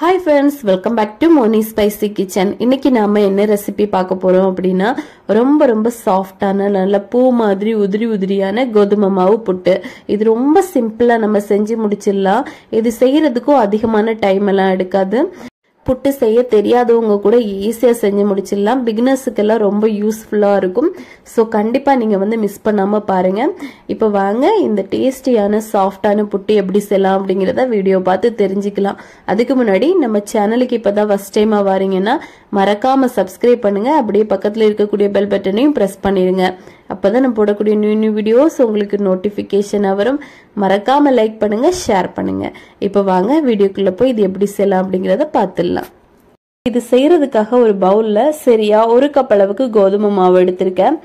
Hi friends, welcome back to Moni Spicy Kitchen. இன்னைக்கு நாம என்ன ரெசிபி பார்க்க போறோம் அப்படினா ரொம்ப சாஃப்ட்டான நல்ல பூ மாதிரி உதிரியான கோதுமை மாவு புட்டு. இது ரொம்ப சிம்பிளா நம்ம செஞ்சு முடிச்சிடலாம். இது செய்யிறதுக்கும் அதிகமான டைம் எல்லாம் எடுக்காது. புட்டு செய்ய தெரியாதவங்க கூட ஈஸியா செஞ்சு முடிச்சிடலாம். பிகினர்ஸ்க்கு எல்லாம் ரொம்ப யூஸ்ஃபுல்லா இருக்கும். சோ கண்டிப்பா நீங்க வந்து மிஸ் பண்ணாம பாருங்க. இப்போ வாங்க இந்த டேஸ்டியான சாஃப்ட்டான புட்டு எப்படி செய்யலாம் அப்படிங்கறத வீடியோ பார்த்து தெரிஞ்சுக்கலாம். அதுக்கு முன்னாடி நம்ம சேனலுக்கு இப்பதான் ஃபர்ஸ்ட் டைமா வாரீங்கன்னா மறக்காம சப்ஸ்கிரைப் பண்ணுங்க. அப்படியே பக்கத்துல இருக்கக்கூடிய பெல் பட்டனையும் பிரஸ் பண்ணிருங்க. அப்பதான் நான் போடக்கூடிய நியூ வீடியோஸ் உங்களுக்கு நோட்டிபிகேஷன் வரும். மறக்காம லைக் பண்ணுங்க, ஷேர் பண்ணுங்க. இப்போ வாங்க வீடியோக்குள்ள போய் இது எப்படி செய்யலாம் அப்படிங்கறத பார்த்துடலாம். இது செய்யறதுக்காக ஒரு பவுல்ல சரியா 1 கப் அளவுக்கு கோதுமை மாவு எடுத்திருக்கேன்.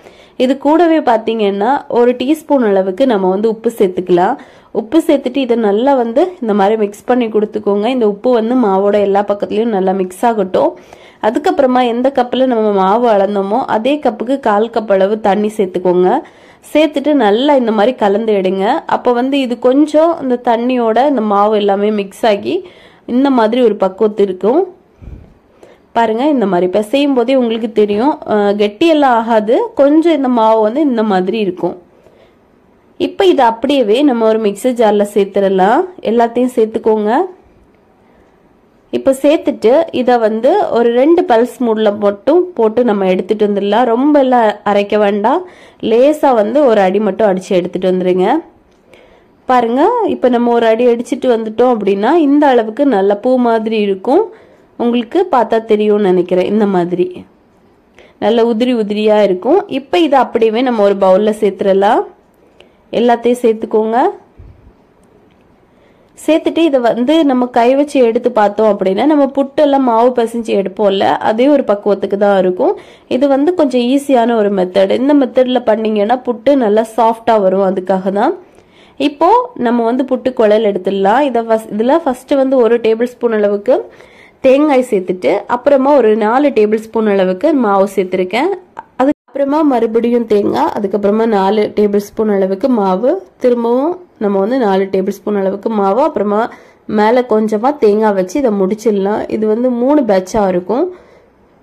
இது கூடவே பாத்தீங்கன்னா 1 டீஸ்பூன் அளவுக்கு நம்ம வந்து உப்பு சேர்த்துக்கலாம். உப்பு சேர்த்துட்டு இதை நல்லா வந்து இந்த மாதிரி மிக்ஸ் பண்ணி கொடுத்துக்கோங்க. இந்த உப்பு வந்து மாவோட எல்லா பக்கத்துலயும் நல்லா மிக்ஸ் ஆகட்டும். அதுக்கப்புறமா எந்த கப்பில் நம்ம மாவு அளந்தோமோ அதே கப்புக்கு 1/4 கப் அளவு தண்ணி சேர்த்துக்கோங்க. சேர்த்துட்டு நல்லா இந்த மாதிரி கலந்து எடுங்க. அப்போ வந்து இது கொஞ்சம் இந்த தண்ணியோட இந்த மாவு எல்லாமே மிக்ஸ் ஆகி இந்த மாதிரி ஒரு பக்குவத்து இருக்கும். பாருங்க, இந்த மாதிரி பிசையும் போதே உங்களுக்கு தெரியும், கெட்டியெல்லாம் ஆகாது. கொஞ்சம் இந்த மாவு வந்து இந்த மாதிரி இருக்கும். இப்போ இது அப்படியே நம்ம ஒரு மிக்சர் ஜார்ல சேர்த்துடலாம். எல்லாத்தையும் சேர்த்துக்கோங்க. இப்போ சேர்த்துட்டு இதை வந்து ஒரு 2 பல்ஸ் மூட்ல மட்டும் போட்டு நம்ம எடுத்துட்டு வந்துடலாம். ரொம்ப எல்லாம் அரைக்க வேண்டாம். லேசா வந்து ஒரு அடி மட்டும் அடிச்சு எடுத்துட்டு வந்துருங்க. பாருங்க, இப்போ நம்ம ஒரு அடி அடிச்சுட்டு வந்துட்டோம் அப்படின்னா இந்த அளவுக்கு நல்ல பூ மாதிரி இருக்கும். உங்களுக்கு பார்த்தா தெரியும்னு நினைக்கிறேன். இந்த மாதிரி நல்ல உதிரியா இருக்கும். இப்போ இதை அப்படியே நம்ம ஒரு பவுல்ல சேர்த்துடலாம். எல்லாத்தையும் சேர்த்துக்கோங்க. சேர்த்துட்டு இதை வந்து நம்ம கை வச்சு எடுத்து பார்த்தோம் அப்படின்னா நம்ம புட்டெல்லாம் மாவு பசைஞ்சு எடுப்போம்ல, அதே ஒரு பக்குவத்துக்கு தான் இருக்கும். இது வந்து கொஞ்சம் ஈஸியான ஒரு மெத்தட். இந்த மெத்தட்ல பண்ணீங்கன்னா புட்டு நல்லா சாஃப்டா வரும். அதுக்காக தான் இப்போ நம்ம வந்து புட்டு குழல் எடுத்துடலாம். இதுல ஃபர்ஸ்ட் வந்து 1 டேபிள் ஸ்பூன் அளவுக்கு தேங்காய் சேர்த்துட்டு அப்புறமா ஒரு 4 டேபிள் ஸ்பூன் அளவுக்கு மாவு சேர்த்திருக்கேன். அதுக்கப்புறமா மறுபடியும் தேங்காய், அதுக்கப்புறமா 4 டேபிள் ஸ்பூன் அளவுக்கு மாவு, திரும்பவும் நம்ம வந்து 4 டேபிள் ஸ்பூன் அளவுக்கு மாவு, அப்புறமா மேல கொஞ்சமா தேங்காய் வச்சு இதை முடிச்சிடலாம். இது வந்து 3 பேட்சா இருக்கும்.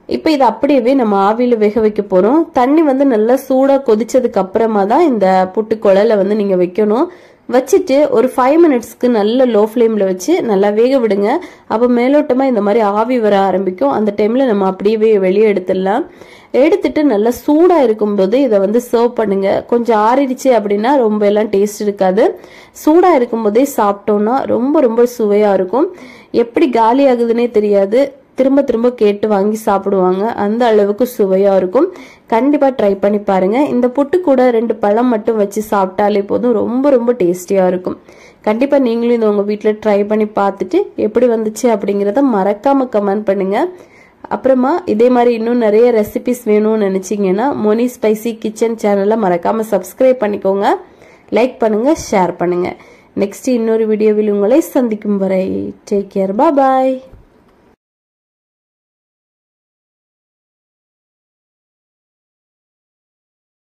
இப்போ இதை அப்படியே நம்ம ஆவியில வேக வைக்க போறோம். தண்ணி வந்து நல்லா சூடா கொதிச்சதுக்கு அப்புறமா தான் இந்த புட்டு குழலை வந்து நீங்க வைக்கணும். வச்சுட்டு ஒரு 5 மினிட்ஸ்க்கு நல்ல லோ ஃப்ளேம்ல வச்சு நல்லா வேக விடுங்க. அப்போ மேலோட்டமா இந்த மாதிரி ஆவி வர ஆரம்பிக்கும். அந்த டைம்ல நம்ம அப்படியே வெளியே எடுத்துடலாம். எடுத்துட்டு நல்லா சூடா இருக்கும்போது இதை வந்து சர்வ் பண்ணுங்க. கொஞ்சம் ஆறிடுச்சு அப்படின்னா ரொம்ப எல்லாம் டேஸ்ட் இருக்காது. சூடா இருக்கும்போதே சாப்பிட்டோம்னா ரொம்ப சுவையா இருக்கும். எப்படி காலி ஆகுதுன்னே தெரியாது. திரும்ப கேட்டு வாங்கி சாப்பிடுவாங்க. அந்த அளவுக்கு சுவையா இருக்கும். கண்டிப்பா ட்ரை பண்ணி பாருங்க. இந்த புட்டு கூட 2 பழம் மட்டும் வச்சு சாப்பிட்டாலே போதும். ரொம்ப டேஸ்டியா இருக்கும். கண்டிப்பா நீங்களும் இதை உங்க வீட்டுல ட்ரை பண்ணி பார்த்துட்டு எப்படி வந்துச்சு அப்படிங்கறத மறக்காம கமெண்ட் பண்ணுங்க. அப்புறமா இதே மாதிரி இன்னும் நிறைய ரெசிபிஸ் வேணும்னு நினைச்சீங்கன்னா மோனி ஸ்பைசி கிச்சன் சேனலை மறக்காம சப்ஸ்கிரைப் பண்ணிக்கோங்க. லைக் பண்ணுங்க, ஷேர் பண்ணுங்க. நெக்ஸ்ட் இன்னொரு வீடியோவில் உங்களை சந்திக்கும் வரை டேக் கேர். பாய்.